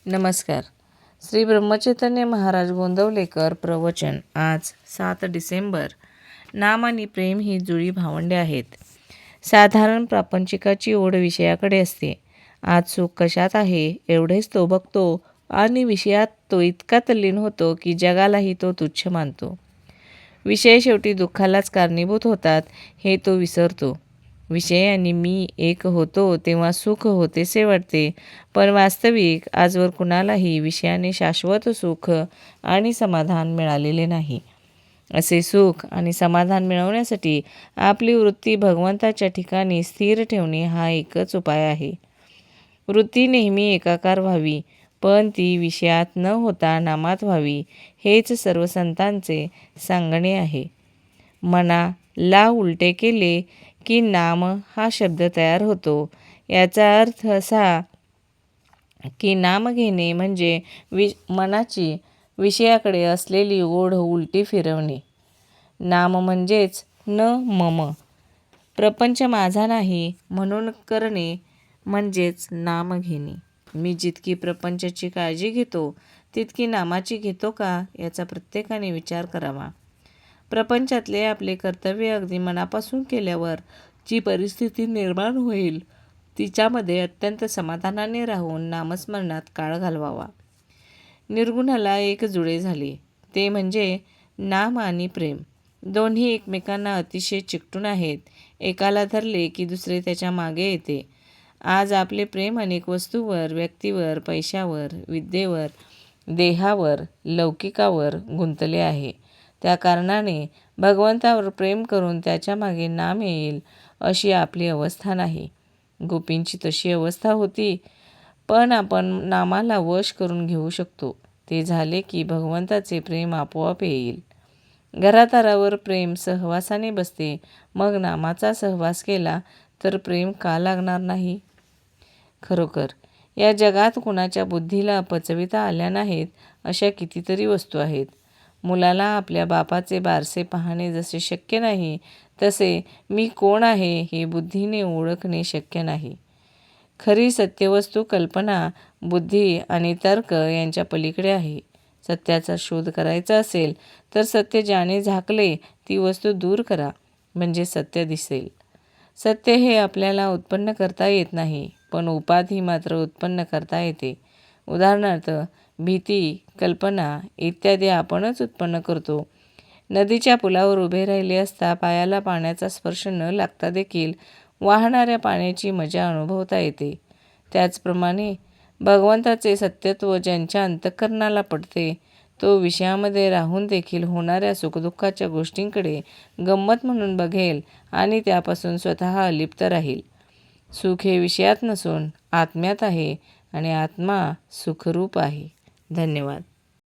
नमस्कार. श्री ब्रह्मचैतन्य महाराज गोंदवलेकर प्रवचन. आज 7 डिसेंबर. नाम आणि प्रेम ही जुळी भावंडे आहेत. साधारण प्रापंचिकाची ओढ विषयाकडे असते. आज सुख कशात आहे एवढेच तो बघतो आणि विषयात तो इतका तल्लीन होतो की जगालाही तो तुच्छ मानतो. विषय शेवटी दुःखालाच कारणीभूत होतात हे तो विसरतो. विषय आणि मी एक होतो तेव्हा सुख होतेसे वाटते, पण वास्तविक आजवर कुणालाही विषयाने शाश्वत सुख आणि समाधान मिळालेले नाही. असे सुख आणि समाधान मिळवण्यासाठी आपली वृत्ती भगवंताच्या ठिकाणी स्थिर ठेवणे हा एकच उपाय आहे. वृत्ती नेहमी एकाकार व्हावी, पण ती विषयात न होता नामात व्हावी, हेच सर्व संतांचे सांगणे आहे. मनाला उलटे केले की नाम हा शब्द तयार होतो. याचा अर्थ असा की नाम घेणे म्हणजे मनाची विषयाकडे असलेली ओढ उलटी फिरवणे. नाम म्हणजेच न मम. प्रपंच माझा नाही म्हणून करणे म्हणजेच नाम घेणे. मी जितकी प्रपंचाची काळजी घेतो तितकी नामाची घेतो का याचा प्रत्येकाने विचार करावा. प्रपंचातले आपले कर्तव्य अगदी मनापासून केल्यावर जी परिस्थिती निर्माण होईल तिच्यामध्ये अत्यंत समाधानाने राहून नामस्मरणात काळ घालवावा. निर्गुणाला एक जुळे झाले, ते म्हणजे नाम आणि प्रेम. दोन्ही एकमेकांना अतिशय चिकटून आहेत. एकाला धरले की दुसरे त्याच्या मागे येते. आज आपले प्रेम अनेक वस्तूवर, व्यक्तीवर, पैशावर, विद्येवर, देहावर, लौकिकावर गुंतले आहे. त्या कारणाने भगवंतावर प्रेम करून त्याच्या मागे नाम येईल अशी आपली अवस्था नाही. गोपींची तशी अवस्था होती, पण आपण नामाला वश करून घेऊ शकतो. ते झाले की भगवंताचे प्रेम आपोआप येईल. घरादारावर प्रेम सहवासाने बसते, मग नामाचा सहवास केला तर प्रेम का लागणार नाही? खरोखर या जगात कुणाच्या बुद्धीला पचविता आल्या नाहीत अशा कितीतरी वस्तू आहेत. मुलाला आपल्या बापाचे बारसे पाहणे जसे शक्य नाही, तसे मी कोण आहे हे बुद्धीने ओळखणे शक्य नाही. खरी सत्यवस्तू कल्पना, बुद्धी आणि तर्क यांच्या पलीकडे आहे. सत्याचा शोध करायचा असेल तर सत्य ज्याने झाकले ती वस्तू दूर करा, म्हणजे सत्य दिसेल. सत्य हे आपल्याला उत्पन्न करता येत नाही, पण उपाधी मात्र उत्पन्न करता येते. उदाहरणार्थ भीती, कल्पना इत्यादी आपणच उत्पन्न करतो. नदीच्या पुलावर उभे राहिले असता पायाला पाण्याचा स्पर्श न लागता देखील वाहणाऱ्या पाण्याची मजा अनुभवता येते. त्याचप्रमाणे भगवंताचे सत्यत्व ज्यांच्या अंतःकरणाला पटते, तो विषयामध्ये राहून देखील होणाऱ्या सुखदुःखाच्या गोष्टींकडे गंमत म्हणून बघेल आणि त्यापासून स्वतः अलिप्त राहील. सुख हे विषयात नसून आत्म्यात आहे आणि आत्मा सुखरूप आहे. धन्यवाद.